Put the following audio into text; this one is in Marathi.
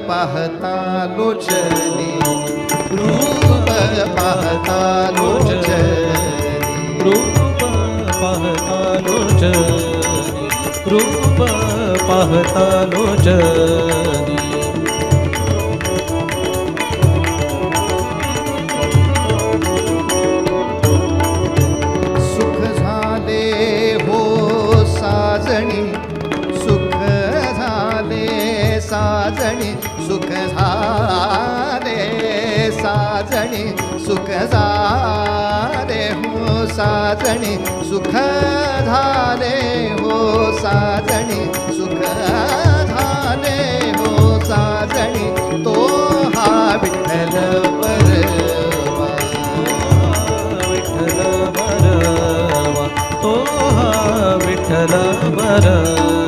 पाहता लोचनी, रूप पाहता लोचनी, रूप पाहता लोचनी, रूप पाहता लोचनी. सुख झाले हो साजणी, सुख झाले साजणी, सुख झाले साजणी, सुख झाले हो साजणी, सुख झाले हो साजणी, सुख झाले हो साजणी. तो हा विठ्ठल बरवा, विठ्ठल बरवा, तो हा विठ्ठल बरवा.